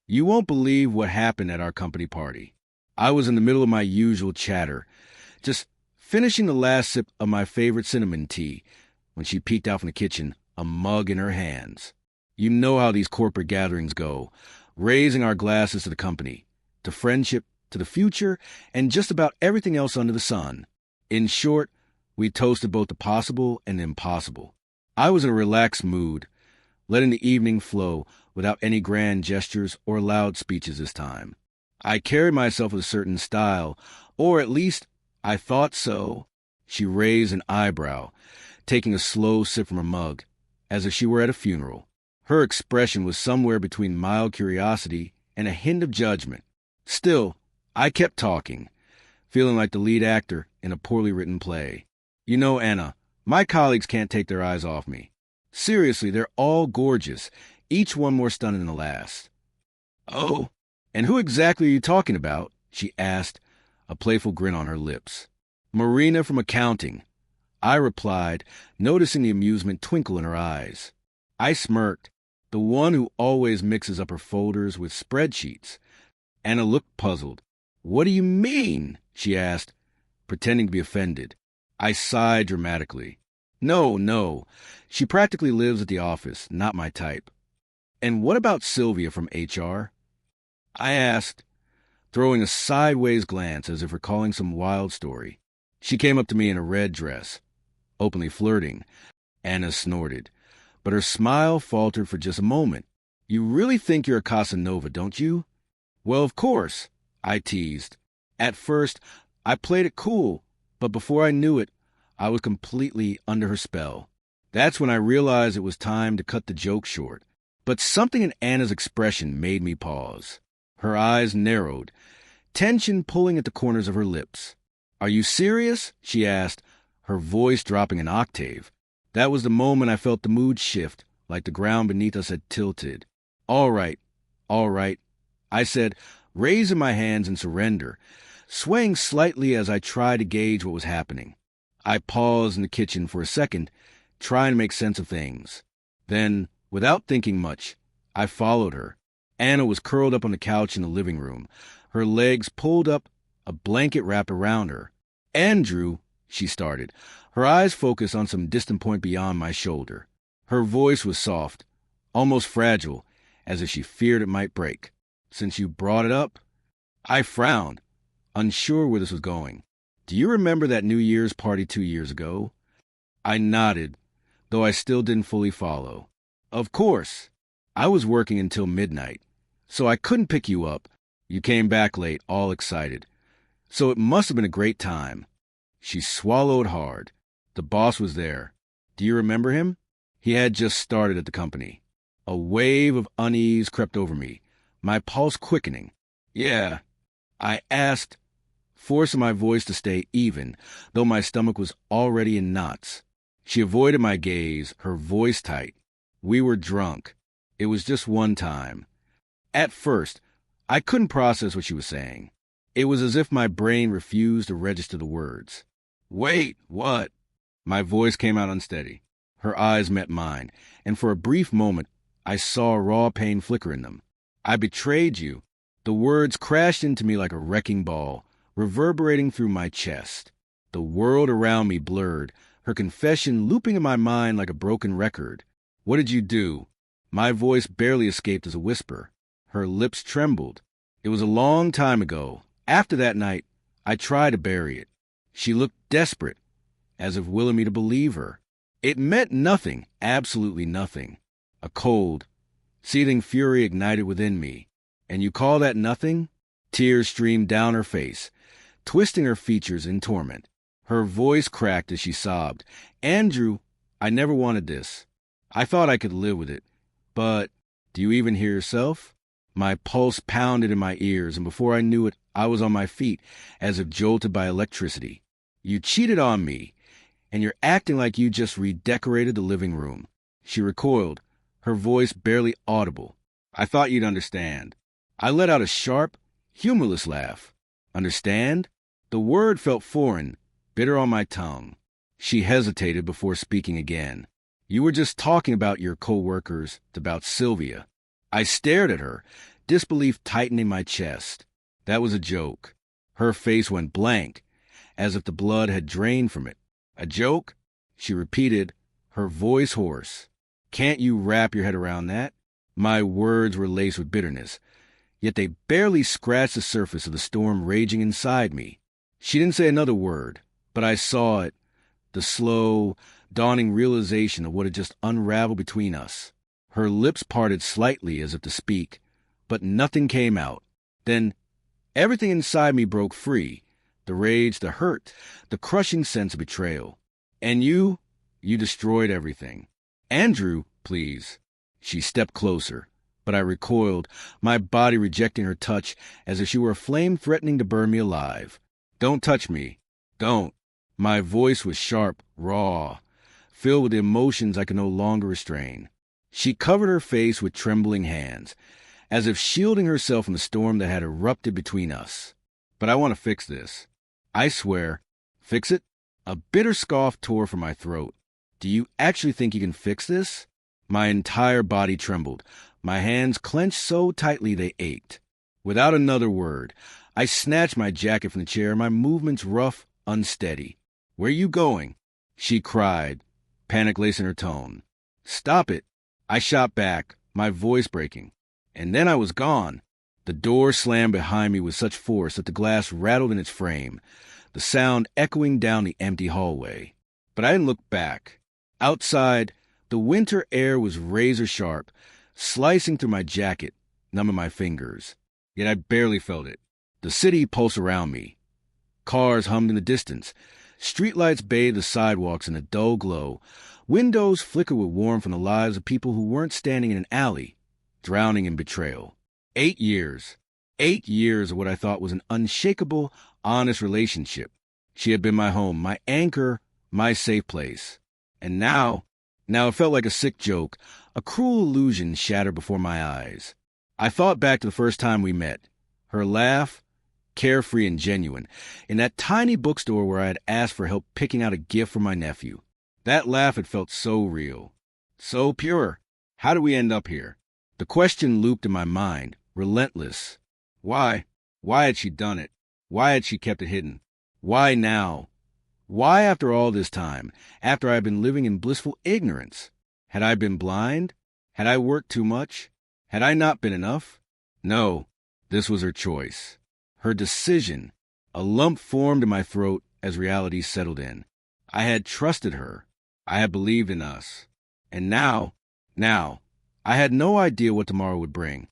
You won't believe what happened at our company party. I was in the middle of my usual chatter, just finishing the last sip of my favorite cinnamon tea, when she peeked out from the kitchen, a mug in her hands. You know how these corporate gatherings go, raising our glasses to the company, to friendship, to the future, and just about everything else under the sun. In short, we toasted both the possible and the impossible. I was in a relaxed mood, letting the evening flow without any grand gestures or loud speeches this time. I carried myself with a certain style, or at least I thought so. She raised an eyebrow, taking a slow sip from her mug, as if she were at a funeral. Her expression was somewhere between mild curiosity and a hint of judgment. Still, I kept talking, feeling like the lead actor in a poorly written play. You know, Anna, my colleagues can't take their eyes off me. Seriously, they're all gorgeous, each one more stunning than the last. Oh, and who exactly are you talking about? She asked, a playful grin on her lips. Marina from accounting, I replied, noticing the amusement twinkle in her eyes. I smirked, the one who always mixes up her folders with spreadsheets. Anna looked puzzled. What do you mean? She asked, pretending to be offended. I sighed dramatically. No. She practically lives at the office, not my type. And what about Sylvia from HR? I asked, throwing a sideways glance as if recalling some wild story. She came up to me in a red dress, openly flirting. Anna snorted, but her smile faltered for just a moment. You really think you're a Casanova, don't you? Well, of course, I teased. At first, I played it cool, but before I knew it, I was completely under her spell. That's when I realized it was time to cut the joke short. But something in Anna's expression made me pause. Her eyes narrowed, tension pulling at the corners of her lips. Are you serious? She asked, her voice dropping an octave. That was the moment I felt the mood shift, like the ground beneath us had tilted. All right, I said, raising my hands in surrender, swaying slightly as I tried to gauge what was happening. I paused in the kitchen for a second, trying to make sense of things. Then, without thinking much, I followed her. Anna was curled up on the couch in the living room, her legs pulled up, a blanket wrapped around her. Andrew, she started, her eyes focused on some distant point beyond my shoulder. Her voice was soft, almost fragile, as if she feared it might break. Since you brought it up? I frowned, unsure where this was going. Do you remember that New Year's party 2 years ago? I nodded, though I still didn't fully follow. Of course. I was working until midnight, so I couldn't pick you up. You came back late, all excited. So it must have been a great time. She swallowed hard. The boss was there. Do you remember him? He had just started at the company. A wave of unease crept over me, my pulse quickening. Yeah, I asked, forcing my voice to stay even, though my stomach was already in knots. She avoided my gaze, her voice tight. We were drunk. It was just one time. At first, I couldn't process what she was saying. It was as if my brain refused to register the words. Wait, what? My voice came out unsteady. Her eyes met mine, and for a brief moment, I saw raw pain flicker in them. I betrayed you. The words crashed into me like a wrecking ball, reverberating through my chest. The world around me blurred, her confession looping in my mind like a broken record. What did you do? My voice barely escaped as a whisper. Her lips trembled. It was a long time ago. After that night, I tried to bury it. She looked desperate, as if willing me to believe her. It meant nothing, absolutely nothing. A cold, seething fury ignited within me. And you call that nothing? Tears streamed down her face, twisting her features in torment. Her voice cracked as she sobbed. Andrew, I never wanted this. I thought I could live with it. But, do you even hear yourself? My pulse pounded in my ears, and before I knew it, I was on my feet, as if jolted by electricity. You cheated on me, and you're acting like you just redecorated the living room. She recoiled, her voice barely audible. I thought you'd understand. I let out a sharp, humorless laugh. Understand? The word felt foreign, bitter on my tongue. She hesitated before speaking again. You were just talking about your co-workers, about Sylvia. I stared at her, disbelief tightening my chest. That was a joke. Her face went blank, as if the blood had drained from it. A joke? She repeated, her voice hoarse. Can't you wrap your head around that? My words were laced with bitterness, yet they barely scratched the surface of the storm raging inside me. She didn't say another word, but I saw it, the slow, dawning realization of what had just unraveled between us. Her lips parted slightly as if to speak, but nothing came out. Then everything inside me broke free, the rage, the hurt, the crushing sense of betrayal. And you destroyed everything. Andrew, please. She stepped closer, but I recoiled, my body rejecting her touch as if she were a flame threatening to burn me alive. Don't touch me. Don't. My voice was sharp, raw, filled with emotions I could no longer restrain. She covered her face with trembling hands, as if shielding herself from the storm that had erupted between us. But I want to fix this. I swear. Fix it? A bitter scoff tore from my throat. Do you actually think you can fix this? My entire body trembled, my hands clenched so tightly they ached. Without another word, I snatched my jacket from the chair, my movements rough, unsteady. Where are you going? She cried, panic laced in her tone. Stop it. I shot back, my voice breaking. And then I was gone. The door slammed behind me with such force that the glass rattled in its frame, the sound echoing down the empty hallway. But I didn't look back. Outside, the winter air was razor sharp, slicing through my jacket, numbing my fingers. Yet I barely felt it. The city pulsed around me. Cars hummed in the distance. Streetlights bathed the sidewalks in a dull glow. Windows flickered with warmth from the lives of people who weren't standing in an alley, drowning in betrayal. 8 years. 8 years of what I thought was an unshakable, honest relationship. She had been my home, my anchor, my safe place. And now it felt like a sick joke, a cruel illusion shattered before my eyes. I thought back to the first time we met. Her laugh, carefree and genuine, in that tiny bookstore where I had asked for help picking out a gift for my nephew. That laugh had felt so real, so pure. How did we end up here? The question looped in my mind, relentless. Why? Why had she done it? Why had she kept it hidden? Why now? Why after all this time, after I had been living in blissful ignorance? Had I been blind? Had I worked too much? Had I not been enough? No, this was her choice. Her decision. A lump formed in my throat as reality settled in. I had trusted her. I had believed in us. And now, I had no idea what tomorrow would bring.